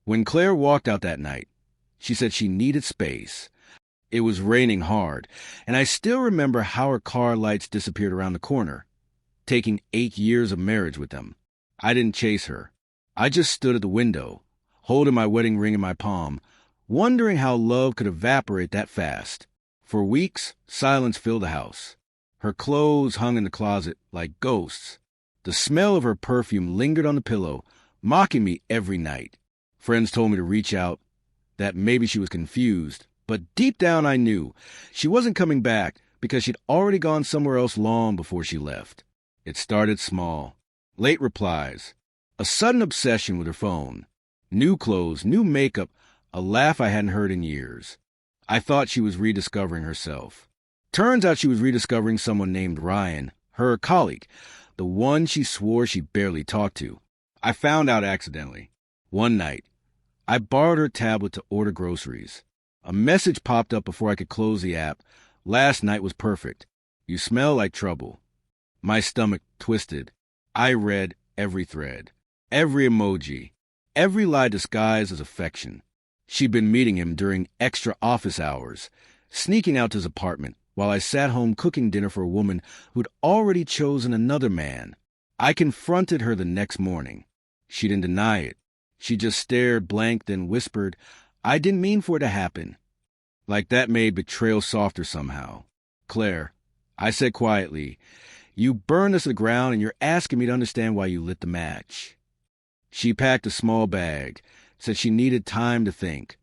When Claire walked out that night, she said she needed space. It was raining hard, and I still remember how her car lights disappeared around the corner, taking 8 years of marriage with them. I didn't chase her. I just stood at the window, holding my wedding ring in my palm, wondering how love could evaporate that fast. For weeks, silence filled the house. Her clothes hung in the closet like ghosts. The smell of her perfume lingered on the pillow, mocking me every night. Friends told me to reach out, that maybe she was confused, but deep down I knew she wasn't coming back because she'd already gone somewhere else long before she left. It started small. Late replies, a sudden obsession with her phone, new clothes, new makeup, a laugh I hadn't heard in years. I thought she was rediscovering herself. Turns out she was rediscovering someone named Ryan, her colleague, the one she swore she barely talked to. I found out accidentally. One night, I borrowed her tablet to order groceries. A message popped up before I could close the app. Last night was perfect. You smell like trouble. My stomach twisted. I read every thread, every emoji, every lie disguised as affection. She'd been meeting him during extra office hours, sneaking out to his apartment while I sat home cooking dinner for a woman who'd already chosen another man. I confronted her the next morning. She didn't deny it. She just stared blank, then whispered, I didn't mean for it to happen. Like that made betrayal softer somehow. Claire, I said quietly, you burned us to the ground and you're asking me to understand why you lit the match. She packed a small bag, said she needed time to think.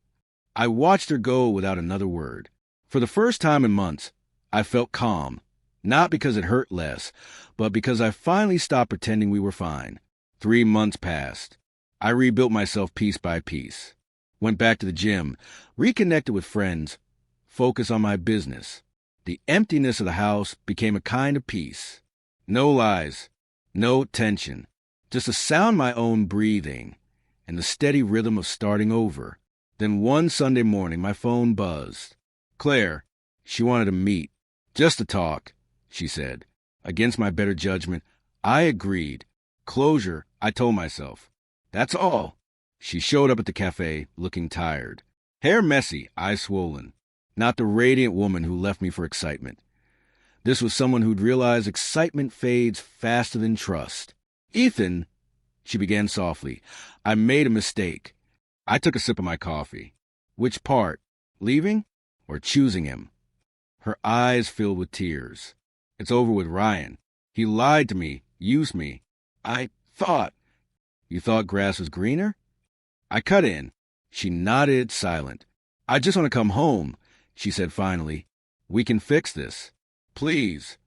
I watched her go without another word. For the first time in months, I felt calm, not because it hurt less, but because I finally stopped pretending we were fine. 3 months passed. I rebuilt myself piece by piece. Went back to the gym, reconnected with friends, focused on my business. The emptiness of the house became a kind of peace. No lies, no tension, just the sound of my own breathing and the steady rhythm of starting over. Then one Sunday morning, my phone buzzed. Claire, she wanted to meet, just to talk, she said. Against my better judgment, I agreed. Closure, I told myself. That's all. She showed up at the cafe, looking tired. Hair messy, eyes swollen. Not the radiant woman who left me for excitement. This was someone who'd realized excitement fades faster than trust. Ethan, she began softly, I made a mistake. I took a sip of my coffee. Which part? Leaving or choosing him? Her eyes filled with tears. It's over with Ryan. He lied to me, used me. I thought. You thought grass was greener? I cut in. She nodded, silent. I just want to come home, she said finally. We can fix this. Please.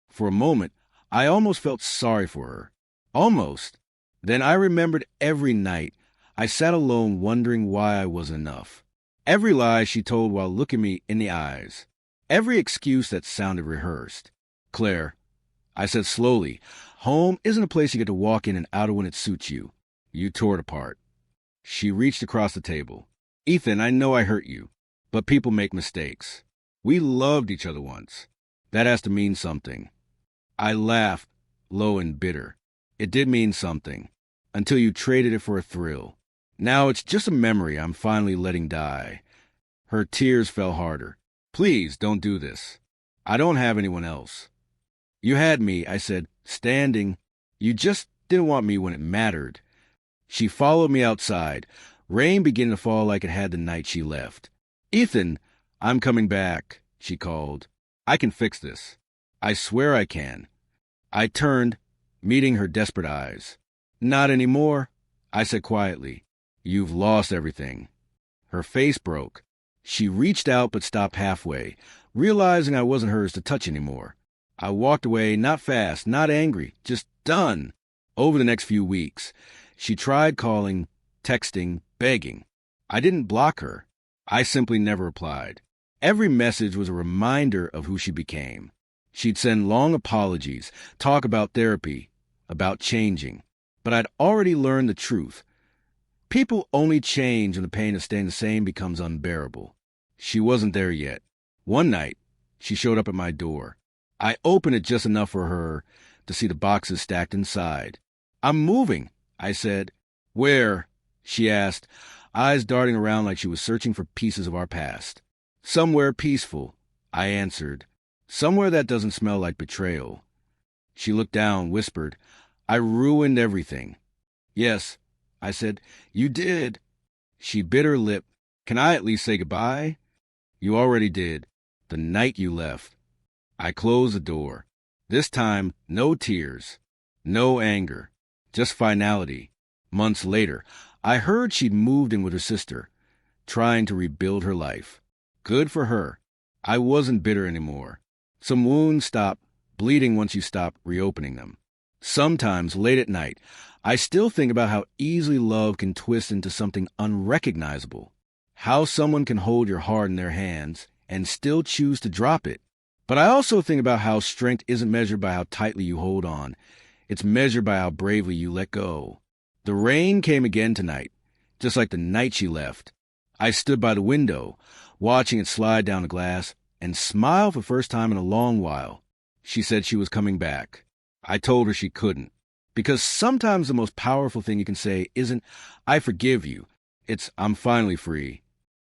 For a moment, I almost felt sorry for her. Almost. Then I remembered every night I sat alone wondering why I wasn't enough. Every lie she told while looking me in the eyes. Every excuse that sounded rehearsed. Claire, I said slowly, home isn't a place you get to walk in and out of when it suits you. You tore it apart. She reached across the table. Ethan, I know I hurt you, but people make mistakes. We loved each other once. That has to mean something. I laughed, low and bitter. It did mean something, until you traded it for a thrill. Now it's just a memory I'm finally letting die. Her tears fell harder. Please don't do this. I don't have anyone else. You had me, I said, standing. You just didn't want me when it mattered. She followed me outside. Rain began to fall like it had the night she left. Ethan, I'm coming back, she called. I can fix this. I swear I can. I turned, meeting her desperate eyes. Not anymore, I said quietly. You've lost everything. Her face broke. She reached out but stopped halfway, realizing I wasn't hers to touch anymore. I walked away, not fast, not angry, just done. Over the next few weeks, she tried calling, texting, begging. I didn't block her. I simply never replied. Every message was a reminder of who she became. She'd send long apologies, talk about therapy, about changing. But I'd already learned the truth. People only change when the pain of staying the same becomes unbearable. She wasn't there yet. One night, she showed up at my door. I opened it just enough for her to see the boxes stacked inside. I'm moving, I said. Where? She asked. eyes darting around like she was searching for pieces of our past. Somewhere peaceful, I answered. Somewhere that doesn't smell like betrayal. She looked down, whispered, I ruined everything. Yes, I said, you did. She bit her lip. Can I at least say goodbye? You already did, the night you left. I closed the door. This time, no tears, no anger, just finality. Months later, I heard she'd moved in with her sister, trying to rebuild her life. Good for her. I wasn't bitter anymore. Some wounds stop bleeding once you stop reopening them. Sometimes, late at night, I still think about how easily love can twist into something unrecognizable. How someone can hold your heart in their hands and still choose to drop it. But I also think about how strength isn't measured by how tightly you hold on. It's measured by how bravely you let go. The rain came again tonight, just like the night she left. I stood by the window, watching it slide down the glass, and smiled for the first time in a long while. She said she was coming back. I told her she couldn't. Because sometimes the most powerful thing you can say isn't, I forgive you. It's, I'm finally free.